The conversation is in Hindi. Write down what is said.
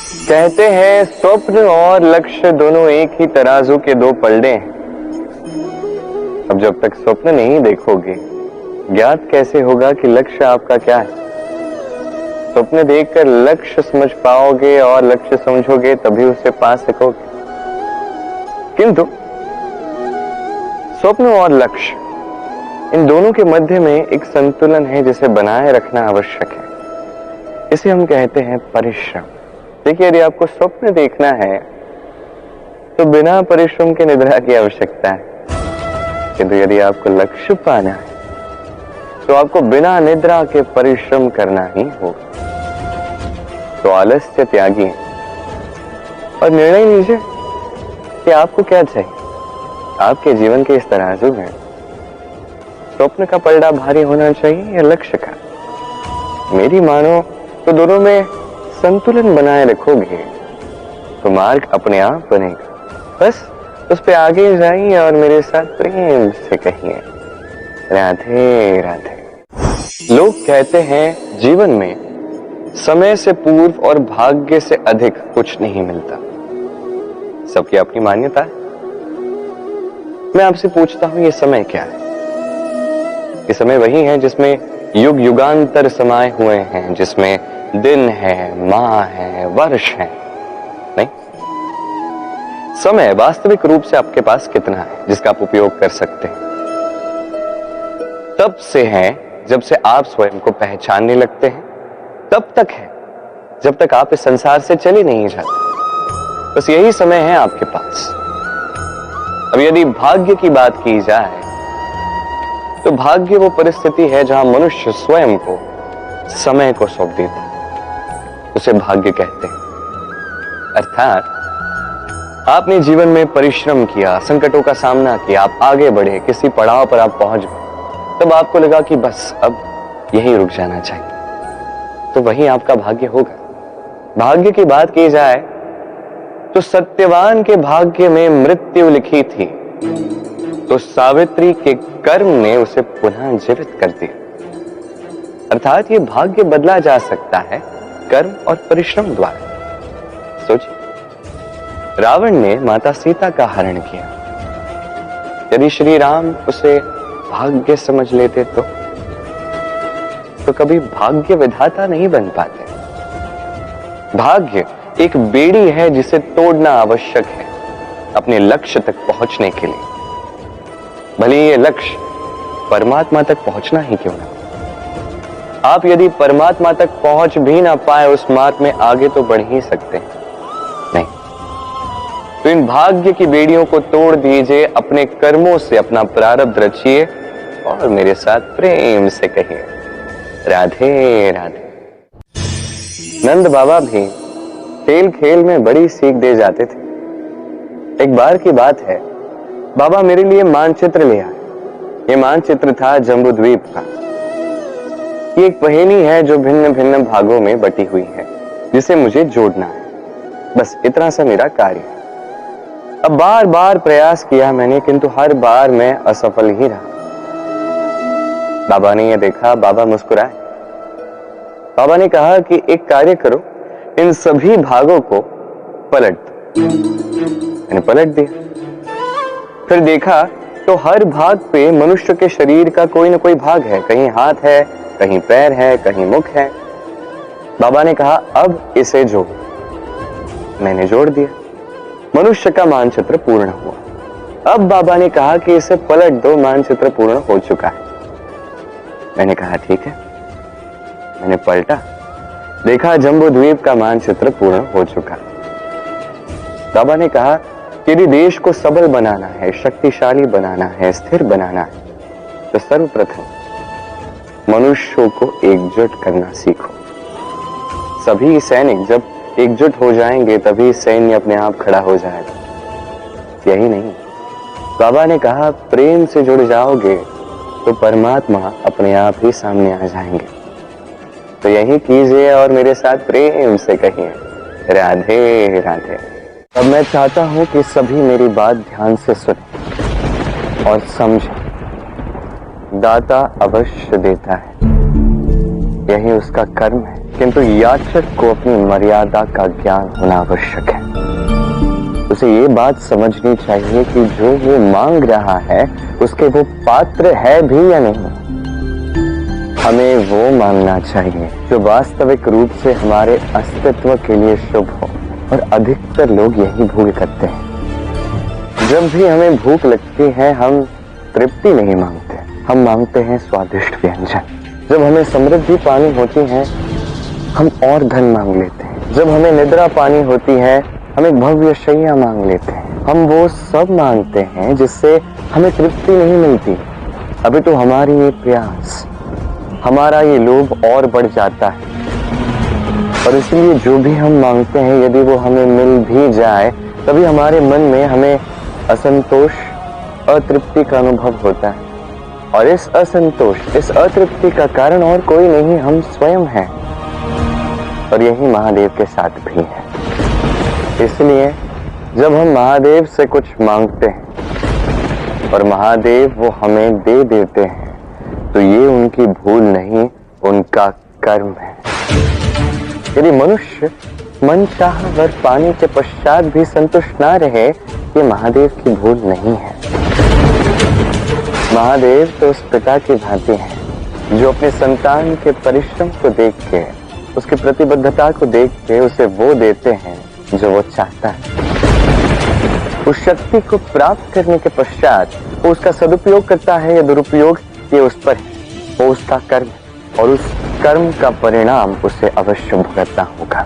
कहते हैं स्वप्न और लक्ष्य दोनों एक ही तराजू के दो पलड़े हैं। अब जब तक स्वप्न नहीं देखोगे, ज्ञात कैसे होगा कि लक्ष्य आपका क्या है। स्वप्न देखकर लक्ष्य समझ पाओगे और लक्ष्य समझोगे तभी उसे पा सकोगे। किंतु स्वप्न और लक्ष्य, इन दोनों के मध्य में एक संतुलन है जिसे बनाए रखना आवश्यक है। इसे हम कहते हैं परिश्रम। देखिए, यदि आपको स्वप्न देखना है तो बिना परिश्रम के निद्रा की आवश्यकता है, किंतु यदि आपको लक्ष्य पाना है तो आपको बिना निद्रा के परिश्रम करना ही होगा। तो आलस्य त्यागी और निर्णय लीजिए कि आपको क्या चाहिए। आपके जीवन के इस तराजू में स्वप्न का पलड़ा भारी होना चाहिए या लक्ष्य का। मेरी मानो तो दोनों में संतुलन बनाए रखोगे तो मार्ग अपने आप बनेगा। बस उस पे आगे जाइए और मेरे साथ प्रेम से कहिए, राधे राधे। लोग कहते हैं जीवन में समय से पूर्व और भाग्य से अधिक कुछ नहीं मिलता। सबकी अपनी मान्यता है। मैं आपसे पूछता हूं, ये समय क्या है? ये समय वही है जिसमें युग युगांतर समाये हुए हैं, जिसमें दिन है, माह है, वर्ष है। नहीं, समय वास्तविक रूप से आपके पास कितना है जिसका आप उपयोग कर सकते हैं? तब से है जब से आप स्वयं को पहचानने लगते हैं, तब तक है जब तक आप इस संसार से चले नहीं जाते। बस यही समय है आपके पास। अब यदि भाग्य की बात की जाए तो भाग्य वो परिस्थिति है जहां मनुष्य स्वयं को समय को सौंप देता है, उसे भाग्य कहते हैं। अर्थात आपने जीवन में परिश्रम किया, संकटों का सामना किया, आप आगे बढ़े, किसी पड़ाव पर आप पहुंच गए, तब आपको लगा कि बस अब यहीं रुक जाना चाहिए, तो वही आपका भाग्य होगा। भाग्य की बात की जाए तो सत्यवान के भाग्य में मृत्यु लिखी थी, तो सावित्री के कर्म ने उसे पुनः जीवित कर दिया। अर्थात ये भाग्य बदला जा सकता है कर्म और परिश्रम द्वारा। सोचिए, रावण ने माता सीता का हरण किया। यदि श्री राम उसे भाग्य समझ लेते तो कभी भाग्य विधाता नहीं बन पाते। भाग्य एक बेड़ी है जिसे तोड़ना आवश्यक है अपने लक्ष्य तक पहुंचने के लिए, भले ये लक्ष्य परमात्मा तक पहुंचना ही क्यों ना। आप यदि परमात्मा तक पहुंच भी ना पाए, उस मार्ग में आगे तो बढ़ ही सकते हैं। नहीं, तो इन भाग्य की बेड़ियों को तोड़ दीजिए, अपने कर्मों से अपना प्रारब्ध रचिए और मेरे साथ प्रेम से कहिए, राधे राधे। नंद बाबा भी खेल खेल में बड़ी सीख दे जाते थे। एक बार की बात है, बाबा मेरे लिए मानचित्र ले आए। ये मानचित्र था जम्बूद्वीप का। ये एक पहेली है जो भिन्न भिन्न भागों में बटी हुई है, जिसे मुझे जोड़ना है। बस इतना सा मेरा कार्य है। अब बार बार प्रयास किया मैंने, किंतु हर बार मैं असफल ही रहा। बाबा ने यह देखा, बाबा मुस्कुराए। बाबा ने कहा कि एक कार्य करो, इन सभी भागों को पलट दो। मैंने पलट दिया। फिर देखा तो हर भाग पे मनुष्य के शरीर का कोई ना कोई भाग है, कहीं हाथ है, कहीं पैर है, कहीं मुख है। बाबा ने कहा अब इसे जोड़। मैंने जोड़ दिया। मनुष्य का मानचित्र पूर्ण हुआ। अब बाबा ने कहा कि इसे पलट दो, मानचित्र पूर्ण हो चुका है। मैंने कहा ठीक है। मैंने पलटा, देखा जम्बूद्वीप का मानचित्र पूर्ण हो चुका। बाबा ने कहा कि यदि देश को सबल बनाना है, शक्तिशाली बनाना है, स्थिर बनाना है, तो सर्वप्रथम मनुष्यों को एकजुट करना सीखो। सभी सैनिक जब एकजुट हो जाएंगे तभी सैन्य अपने आप खड़ा हो जाएगा। यही नहीं, बाबा ने कहा प्रेम से जुड़ जाओगे तो परमात्मा अपने आप ही सामने आ जाएंगे। तो यही कीजिए और मेरे साथ प्रेम से कहिए, राधे राधे। अब मैं चाहता हूं कि सभी मेरी बात ध्यान से सुनें और समझें। दाता अवश्य देता है, यही उसका कर्म है। किंतु याचक को अपनी मर्यादा का ज्ञान होना आवश्यक है। उसे ये बात समझनी चाहिए कि जो वो मांग रहा है उसके वो पात्र है भी या नहीं। हमें वो मांगना चाहिए जो वास्तविक रूप से हमारे अस्तित्व के लिए शुभ हो, और अधिकतर लोग यही भूल करते हैं। जब भी हमें भूख लगती है हम तृप्ति नहीं मांगते, हम मांगते हैं स्वादिष्ट व्यंजन। जब हमें समृद्धि पानी होती है हम और धन मांग लेते हैं। जब हमें निद्रा पानी होती है हम एक भव्य शैया मांग लेते हैं। हम वो सब मांगते हैं जिससे हमें तृप्ति नहीं मिलती। अभी तो हमारी ये प्यास, हमारा ये लोभ और बढ़ जाता है, और इसलिए जो भी हम मांगते हैं यदि वो हमें मिल भी जाए तभी हमारे मन में हमें असंतोष, अतृप्ति का अनुभव होता है। और इस असंतोष, इस अतृप्ति का कारण और कोई नहीं, हम स्वयं हैं। और यही महादेव के साथ भी है। इसलिए जब हम महादेव से कुछ मांगते हैं और महादेव वो हमें दे देते हैं तो ये उनकी भूल नहीं, उनका कर्म है। यदि मनुष्य मन चाह वर पाने के पश्चात भी संतुष्ट ना रहे, ये महादेव की भूल नहीं है। महादेव तो उस पिता की भांति है जो अपने संतान के परिश्रम को देख के, उसकी प्रतिबद्धता को देख के उसे वो देते हैं जो वो चाहता है। उस शक्ति को प्राप्त करने के पश्चात वो उसका सदुपयोग करता है या दुरुपयोग, ये उस पर है। वो उसका कर्म, और उस कर्म का परिणाम उसे अवश्य भुगतना होगा।